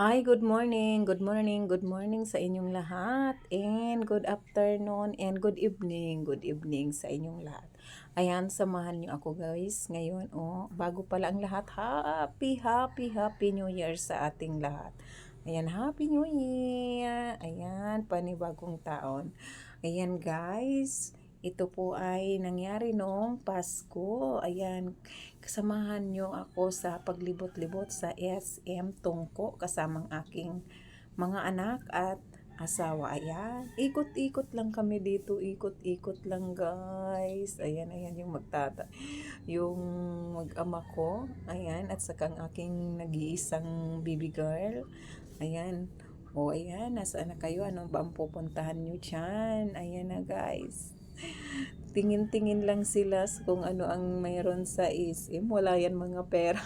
Ay, good morning, good morning, good morning sa inyong lahat. And good afternoon and good evening sa inyong lahat. Ayan, samahan niyo ako guys ngayon. Bago pala ang lahat, happy New Year sa ating lahat. Ayan, Happy New Year! Ayan, panibagong taon. Ayan guys, ito po ay nangyari noong Pasko. Ayan, kasamahan nyo ako sa paglibot-libot sa SM Tungko kasamang aking mga anak at asawa. Ayan, ikot-ikot lang kami dito, ikot-ikot lang guys. Ayan yung mag-ama ko. Ayan, at saka ang aking nag-iisang baby girl. Ayan, ayan, nasaan na kayo? Anong ba ang pupuntahan nyo dyan? Ayan na guys. Tingin-tingin lang sila kung ano ang mayroon sa SM. Wala yan mga pera.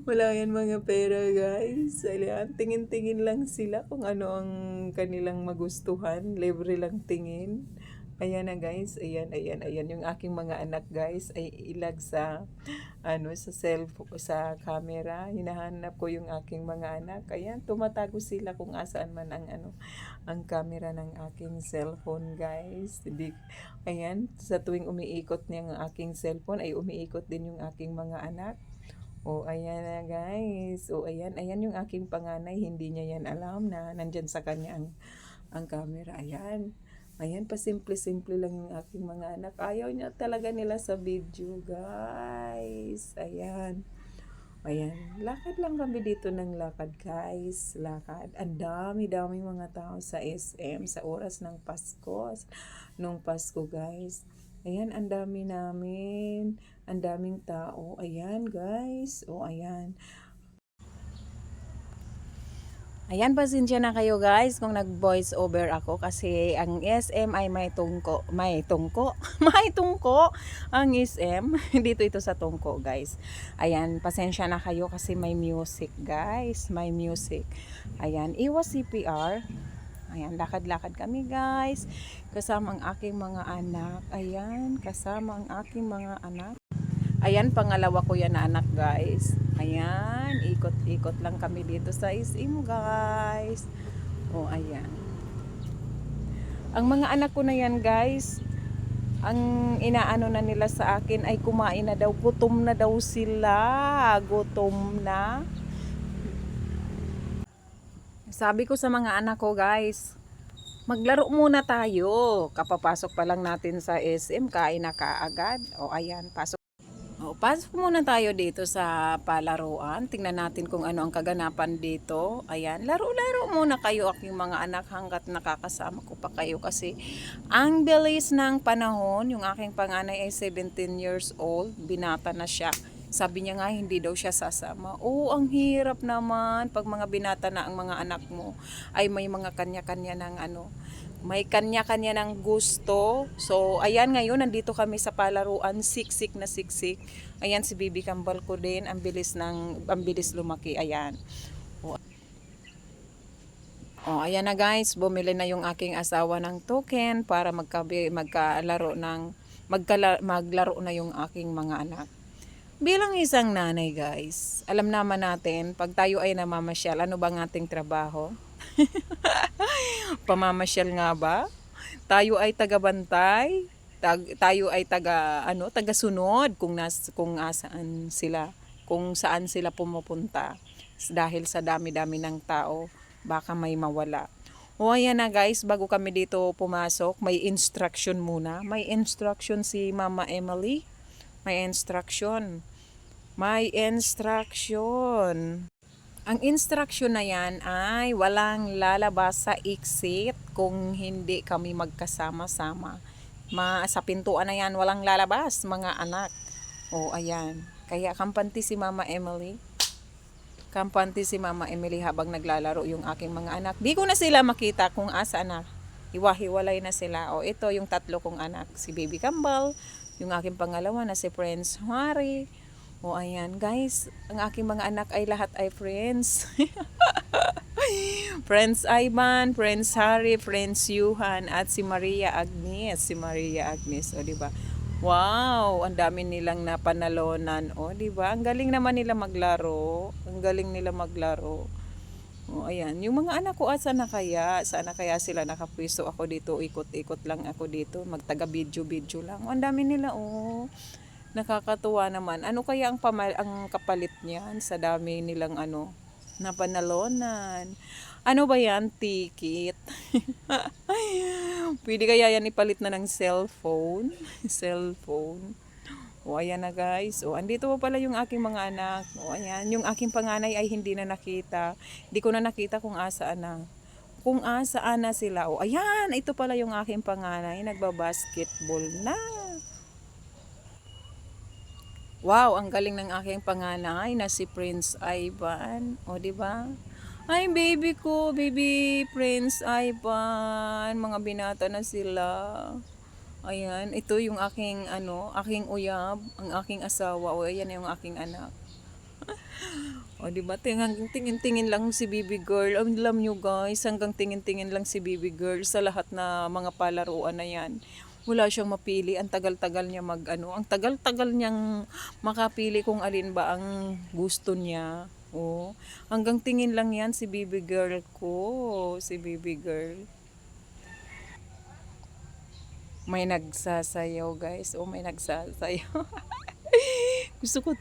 Wala yan mga pera guys. Ayan, tingin-tingin lang sila kung ano ang kanilang magustuhan. Libre lang tingin. Ayan na guys, ayan. Yung aking mga anak guys ay ilag sa sa cellphone, sa camera. Hinahanap ko yung aking mga anak. Ayan, tumatago sila kung asaan man ang camera ng aking cellphone guys. Ayan, sa tuwing umiikot niya ang aking cellphone ay umiikot din yung aking mga anak. Ayan na guys. Ayan yung aking panganay. Hindi niya yan alam na nandyan sa kanya ang camera. Ayan, pasimple-simple lang yung aking mga anak. Ayaw niya talaga nila sa video, guys. Ayan. Lakad lang kami dito ng lakad, guys. Lakad. Ang dami-daming mga tao sa SM sa oras ng Pasko. Nung Pasko, guys. Ayan, ang dami namin. Ang daming tao. Ayan, guys. Ayan. Ayan, pasensya na kayo guys kung nag-voice over ako kasi ang SM ay may tungko, may tungko ang SM. Dito ito sa tungko guys. Ayan, pasensya na kayo kasi may music guys, may music. Ayan, iwas CPR. Ayan, lakad-lakad kami guys. Kasama ang aking mga anak. Ayan, kasama ang aking mga anak. Ayan, pangalawa ko yan na anak guys. Ayan, ikot-ikot lang kami dito sa SM guys. Ayan. Ang mga anak ko na yan guys, ang inaano na nila sa akin ay kumain na daw. Gutom na daw sila. Gutom na. Sabi ko sa mga anak ko guys, maglaro muna tayo. Kapapasok pa lang natin sa SM, kain na kaagad. Ayan, pasok muna tayo dito sa palaruan. Tingnan natin kung ano ang kaganapan dito. Ayan, laro-laro muna kayo aking mga anak hanggat nakakasama ko pa kayo kasi ang bilis ng panahon. Yung aking panganay ay 17 years old. Binata na siya. Sabi niya nga hindi daw siya sasama. Ang hirap naman pag mga binata na ang mga anak mo ay may mga kanya-kanya ng may kanya-kanya ng gusto. So, ayan ngayon, nandito kami sa palaruan, siksik na siksik. Ayan si Bibi Kambal ko din, ang bilis lumaki. Ayan. Ayan na guys, bumili na yung aking asawa ng token para maglaro na yung aking mga anak. Bilang isang nanay guys, alam naman natin, pag tayo ay namamasyal, ano bang ating trabaho? Pamamasyal nga ba? Tayo ay tagabantay, tayo ay tagasunod kung saan sila pumupunta. Dahil sa dami-dami ng tao, baka may mawala. Ayan na guys, bago kami dito pumasok, may instruction muna. May instruction si Mama Emily. May instruction. Ang instruction na yan ay walang lalabas sa exit kung hindi kami magkasama-sama. Sa pintuan na yan, walang lalabas, mga anak. Ayan. Kaya kampante si Mama Emily. Habang naglalaro yung aking mga anak. Di ko na sila makita kung asa na. Hiwa-hiwalay na sila. Ito yung tatlo kong anak. Si Baby Kambal, yung aking pangalawa na si Prince Harry. Ayan guys, ang aking mga anak ay lahat ay friends. Prince Ivan, Prince Harry, Prince Yuhan at si Maria Agnes. Diba? Wow, ang dami nilang napanalunan. O, di ba? Ang galing naman nila maglaro. Ang galing nila maglaro. O, ayan. Yung mga anak ko, asa na kaya? Saan na kaya sila nakapwiso ako dito? Ikot-ikot lang ako dito. Magtaga-video-video lang. O, ang dami nila, oh. Nakakatuwa naman. Ano kaya ang kapalit niyan sa dami nilang napanalunan? Ano ba yan? Ticket. Pwede kaya yan ipalit na ng cellphone? Cellphone. O ayan na guys. O andito pa pala yung aking mga anak. O ayan. Yung aking panganay ay hindi na nakita. Hindi ko na nakita kung asaan na. Kung asaan na sila. O ayan. Ito pala yung aking panganay. Nagbabasketball na. Wow, ang galing ng aking panganay na si Prince Ivan. O, di ba? Ay, baby ko, baby Prince Ivan. Mga binata na sila. Ayan, ito yung aking aking uyab, ang aking asawa. O, ayan yung aking anak. O, di ba? Tingin-tingin lang si baby girl. Alam nyo guys, hanggang tingin-tingin lang si baby girl sa lahat na mga palaruan na yan. Wala siyang mapili. Ang tagal-tagal niya ang tagal-tagal niyang makapili kung alin ba ang gusto niya. Oh, hanggang tingin lang yan si baby girl ko, si baby girl. May nagsasayaw guys. Oh, may nagsasayaw. Gusto ko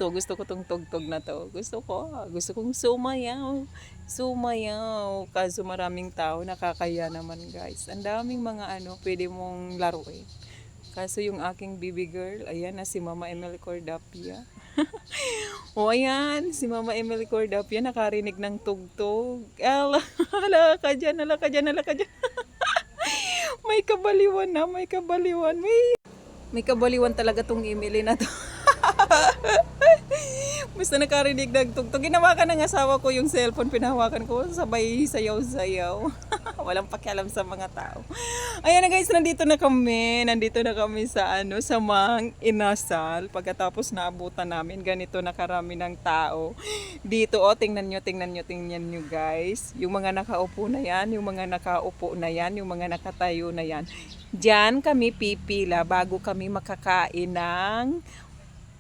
tong tugtog na to. Gusto kong sumayaw. Sumayaw. Kaso maraming tao, nakakaya naman guys. Ang daming mga pwede mong laruin. Kaso yung aking baby girl, ayan na si Mama Emily Cordapia. O ayan, si Mama Emily Cordapia nakarinig ng tugtog. Ala ka dyan, ala ka dyan, ala ka dyan. May kabaliwan na, may kabaliwan. May kabaliwan talaga tong Emily na to. Basta nakarinig ng tugtog. Ginawakan ng asawa ko yung cellphone, pinahawakan ko, sabay sayaw-sayaw. Walang pakialam sa mga tao. Ayan na guys, nandito na kami. Nandito na kami sa Mang Inasal. Pagkatapos naabutan namin, ganito na karami ng tao. Dito, tingnan nyo guys. Yung mga nakaupo na yan, yung mga nakaupo na yan, yung mga nakatayo na yan. Diyan kami pipila bago kami makakain ng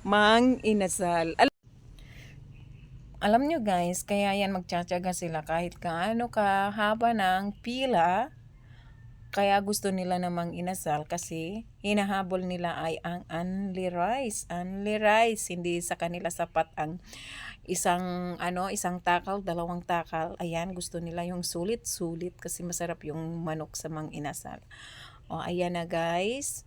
Mang Inasal. Alam nyo guys, kaya yan magtsatsaga sila kahit kaano kahaba ng pila. Kaya gusto nila namang inasal kasi hinahabol nila ay ang only rice. Only rice. Hindi sa kanila sapat ang isang takal, dalawang takal. Ayan, gusto nila yung sulit-sulit kasi masarap yung manok sa Mang Inasal. O, ayan na guys.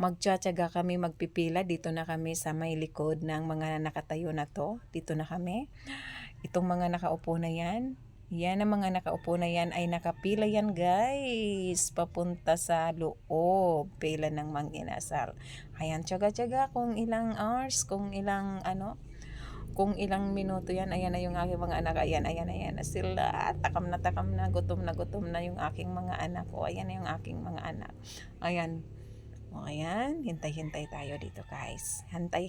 Magtsatsaga kami, magpipila. Dito na kami sa may likod ng mga nakatayo na to. Dito na kami. Itong mga nakaupo na yan. Yan ang mga nakaupo na yan ay nakapila yan guys. Papunta sa loob. Pila ng Mang Inasal. Ayan, tsaga-tsaga kung ilang hours, kung ilang minuto yan. Ayan na yung aking mga anak. Ayan na sila. Takam na, gutom na yung aking mga anak. O, ayan na yung aking mga anak. Ayan. O, ayan, hintay-hintay tayo dito guys. Hintay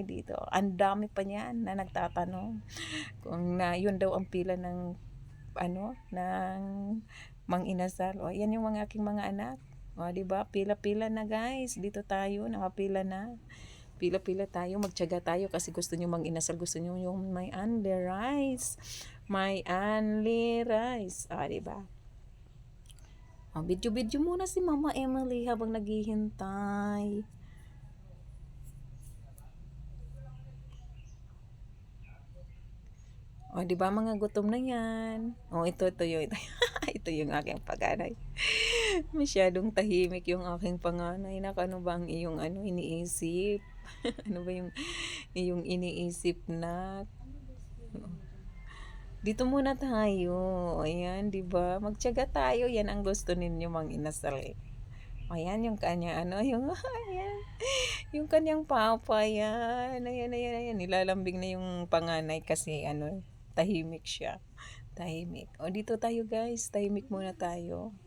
dito. Ang dami pa niyan na nagtatanong kung yun daw ang pila ng ng Mang Inasal. O, ayan yung mga aking mga anak. O, diba? Pila-pila na guys. Dito tayo, nakapila na. Pila-pila tayo, magtiyaga tayo kasi gusto nyo Mang Inasal. Gusto nyo yung may only rice. May only rice. O, diba? Video-video muna si Mama Emily habang naghihintay. O, di ba mga gutom na yan? O, ito ito yung aking panganay. Masyadong tahimik yung aking panganay. Ano ba ang iyong iniisip? Ano ba yung iyong iniisip na? Dito muna tayo. Ayan, di ba? Magtiyaga tayo. Yan ang gusto ninyo Mang Inasal. Ayan, yung kanya, ayan. Yung kanyang papa, yan. Ayan. Nilalambing na yung panganay kasi, tahimik siya. Tahimik. O, dito tayo guys. Tahimik muna tayo.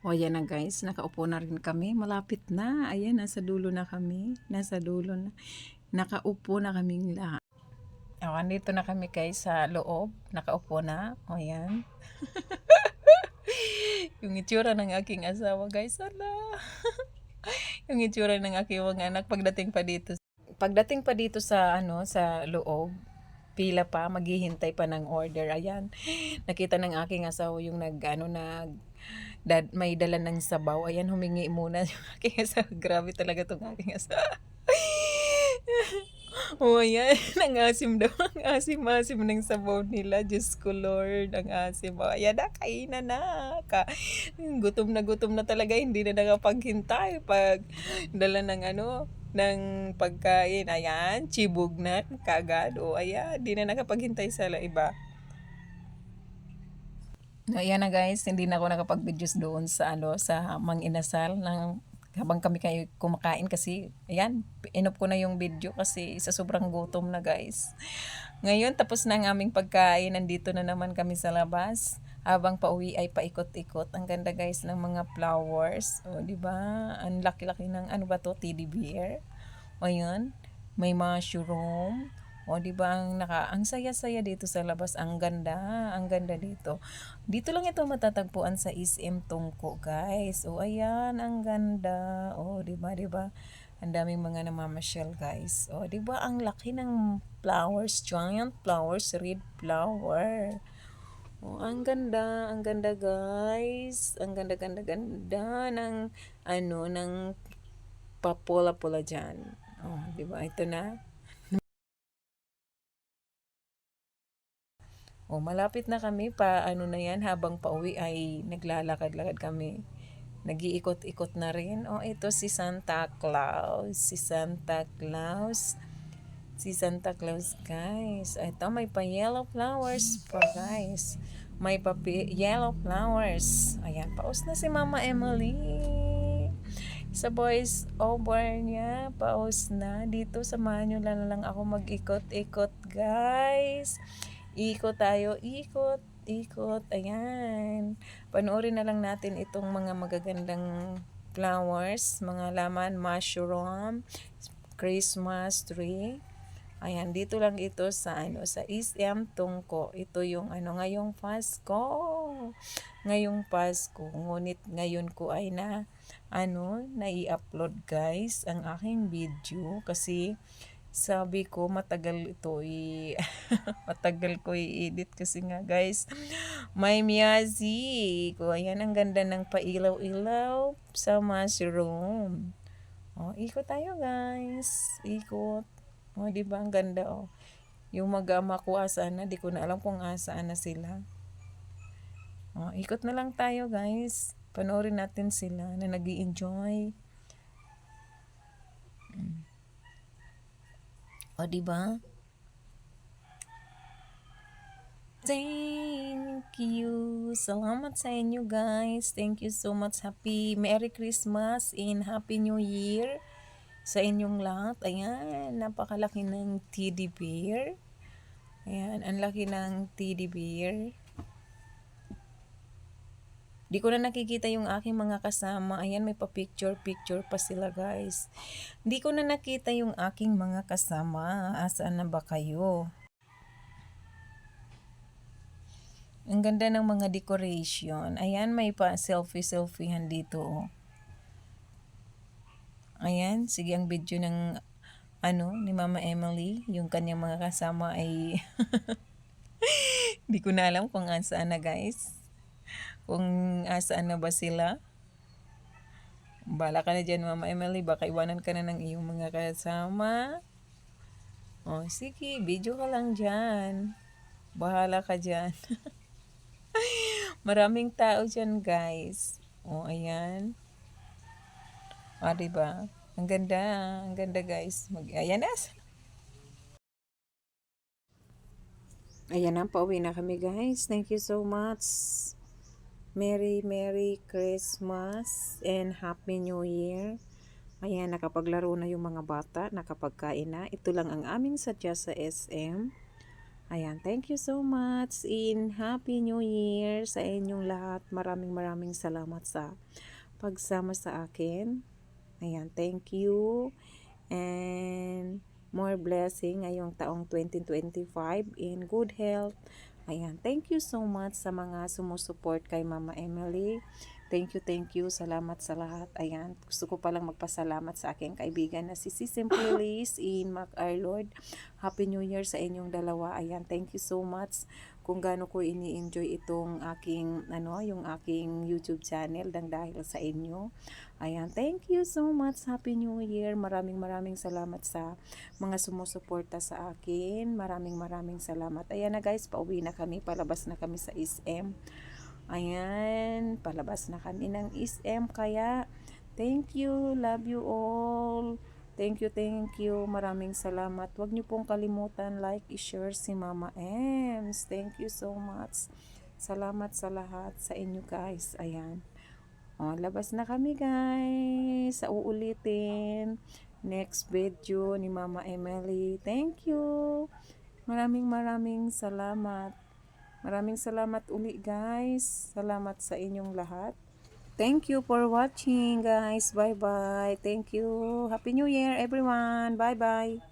O, ayan na guys. Nakaupo na rin kami. Malapit na. Ayan, nasa dulo na kami. Nasa dulo na. Nakaupo na kaming lahat. O, andito na kami guys sa loob. Nakaupo na. O, ayan. Yung itsura ng aking asawa, guys. Ala. Yung itsura ng aking mga anak pagdating pa dito. Pagdating pa dito sa sa loob, pila pa, maghihintay pa ng order. Ayan. Nakita ng aking asawa yung may dala ng sabaw. Ayan, humingi muna yung aking asawa. Grabe talaga tong aking asawa. Oh, ayan. Ang asim daw. Ang asim-asim ng sabaw nila. Diyos ko, Lord. Ang asim. Oh, ayan na, kainan na. Gutom na talaga. Hindi na nakapaghintay. Pag dala ng ng pagkain. Ayan, chibog na kagad. O, ayan. Hindi na nakapaghintay sa iba. Ayan na guys, hindi na ako nakapag-videos doon sa sa Mang Inasal ng habang kami kayo kumakain kasi ayan, inop ko na yung video kasi sa sobrang gutom na guys. Ngayon tapos na ang aming pagkain, nandito na naman kami sa labas. Habang pauwi ay paikot-ikot. Ang ganda guys ng mga flowers. O di ba? Ang laki-laki ng ano ba to, teddy bear. O yun, may mushroom. O di ba ang saya-saya dito sa labas. Ang ganda dito. Dito lang ito matatagpuan sa SM Tungko, guys. O ayan, ang ganda. O di ba, di ba? Ang daming mga namamasyal, guys. O di ba ang laki ng flowers, giant flowers, red flower. Oh, ang ganda guys. Ang ganda ng ng papula-pula diyan. Oh, 'di ba? Ito na. Oh, malapit na kami pa na 'yan habang pauwi ay naglalakad-lakad kami. Nag-iikot-ikot na rin. Oh, ito si Santa Claus. Si Santa Claus, guys. Ito, may pa-yellow flowers pa, guys. May pa-yellow flowers. Ayan, paus na si Mama Emily. Sa voice over niya, paus na. Dito, samahan nyo lang ako mag-ikot-ikot, guys. Ikot tayo, ikot, ikot. Ayan. Panoorin na lang natin itong mga magagandang flowers, mga laman, mushroom, Christmas tree. Ayan, dito lang ito sa sa SM Tungko. Ito yung ngayong Pasko. Ngayong Pasko. Ngunit ngayon ko ay nai-upload guys ang aking video kasi sabi ko matagal ito matagal ko i-edit kasi nga guys may music. O ayan, ang ganda ng pailaw-ilaw sa mushroom. O, ikot tayo guys. Ikot. Oh, di ba ang ganda oh. Yung mag-ama ko asaan na, di ko na alam kung asaan na sila. Oh, ikot na lang tayo, guys. Panoorin natin sila na nag-i-enjoy. Oh, di ba? Thank you. Salamat sa inyo, guys. Thank you so much. Happy Merry Christmas and Happy New Year sa inyong lahat. Ayan, napakalaki ng teddy bear. Ayan, ang laki ng teddy bear. Di ko na nakikita yung aking mga kasama. Ayan, may pa-picture-picture pa sila, guys. Di ko na nakita yung aking mga kasama. Asaan na ba kayo? Ang ganda ng mga decoration. Ayan, may pa selfie-selfiehan dito, oh. Ayan, sige ang video ng ni Mama Emily, yung kanyang mga kasama ay di ko na alam kung saan na guys. Kung asaan na ba sila. Bala ka na dyan Mama Emily, baka iwanan ka na ng iyong mga kasama. Oh, sige, video ka lang dyan. Bahala ka dyan. Maraming tao dyan guys. Oh, ayan. Ah, diba? Ang ganda guys. Ayan na. Ayan na, pauwi na kami guys. Thank you so much. Merry Christmas and Happy New Year. Ayan, nakapaglaro na yung mga bata, nakapagkain na. Ito lang ang aming sadya sa SM. Ayan, thank you so much in Happy New Year sa inyong lahat. Maraming salamat sa pagsama sa akin. Ayan, thank you. And more blessing ngayong taong 2025 in good health. Ayan, thank you so much sa mga sumusuport kay Mama Emily. Thank you. Salamat sa lahat. Ayan, gusto ko palang magpasalamat sa aking kaibigan na si Simply Liz in MacArlord. Happy New Year sa inyong dalawa. Ayan, thank you so much kung gaano ko ini-enjoy itong aking, yung aking YouTube channel dahil sa inyo. Ayan, thank you so much. Happy New Year. Maraming salamat sa mga sumusuporta sa akin. Maraming salamat. Ayan na guys, pauwi na kami. Palabas na kami sa SM. Ayan, palabas na kami ng SM. Kaya, thank you. Love you all. Thank you. Maraming salamat. Huwag niyo pong kalimutan like, share si Mama Ems. Thank you so much. Salamat sa lahat sa inyo guys. Ayan. O, labas na kami guys. Sa uulitin. Next video ni Mama Emily. Thank you. Maraming salamat. Maraming salamat uli guys. Salamat sa inyong lahat. Thank you for watching guys. Bye bye. Thank you. Happy New Year everyone. Bye bye.